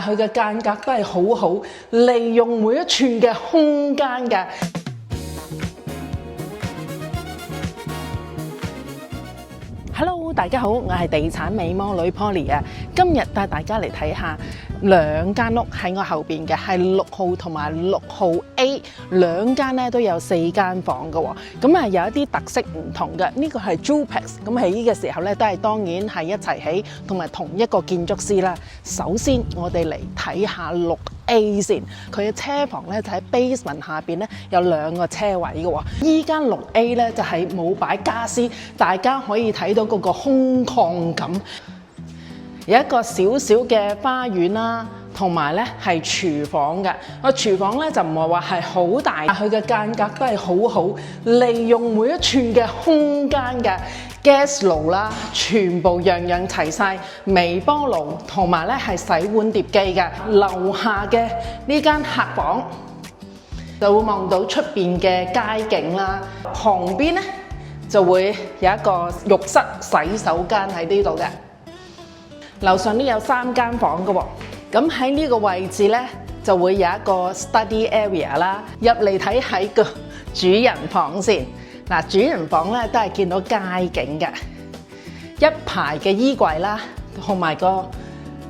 佢嘅間隔都係好好，利用每一寸嘅空間嘅。Hello， 大家好，我係地產美魔女 Polly 啊，今日帶大家嚟睇下兩間屋喺我後邊嘅，係6號同埋6號 A 兩間咧都有4間房嘅喎，咁啊有一啲特色唔同嘅。呢個係 Duplex， 咁喺呢個時候咧都係當然係一齊起，同埋同一個建築師啦。首先我哋嚟睇下6 A 先，佢嘅車房咧就喺 basement 下邊咧有2個車位嘅喎。依間6 A 咧就係冇擺家私，大家可以睇到嗰個空曠感，有一個小小嘅花園啦，同埋咧係廚房嘅。個廚房咧就唔係話係好大，佢嘅間隔都係好好，利用每一寸嘅空間嘅。gas 爐啦，全部樣樣齊晒，微波爐同埋咧係洗碗碟機嘅。樓下嘅呢間客房就會望到出邊嘅街景啦，旁邊咧就會有一個浴室洗手間喺呢度嘅。樓上都有3間房嘅喎，咁喺呢個位置咧就會有一個 study area 啦。入嚟睇喺個主人房先。嗱，主人房咧都係見到街景嘅，一排嘅衣櫃啦，同埋個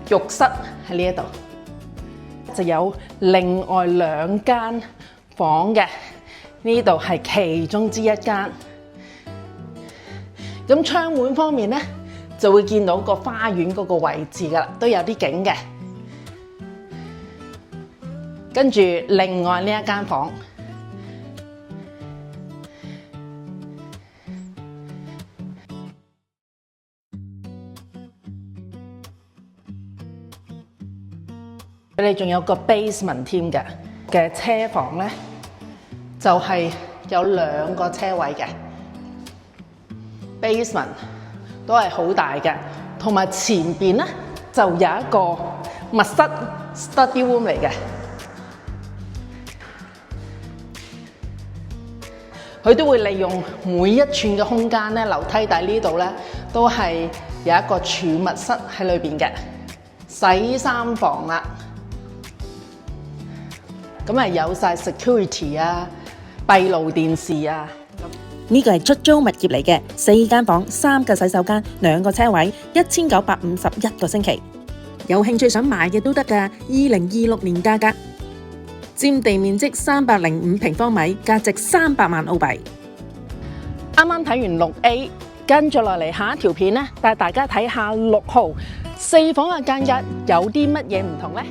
浴室喺呢一度，就有另外2間房嘅，呢度係其中之一間。咁窗門方面咧，就會見到個花園嗰個位置噶啦，都有啲景嘅。跟住另外呢一間房。佢哋仲有個 basement 添嘅車房咧，就係有2個車位嘅 basement 都係好大嘅，同埋前邊咧就有一個密室 study room 嚟嘅。佢都會利用每一寸嘅空間咧，樓梯底呢度咧都係有一個儲物室喺裏邊嘅，洗衫房啦。咁啊有晒 security 啊，閉路電視啊。呢個係出租物業嚟嘅，4間房，3個洗手間，2個車位，1951個星期。有興趣想買嘅都得㗎。2026年價格，佔地面積305平方米，價值300萬澳幣。啱啱睇完6 A， 跟住落嚟下一條片咧，帶大家睇下6號4房嘅間隔有啲乜嘢唔同咧？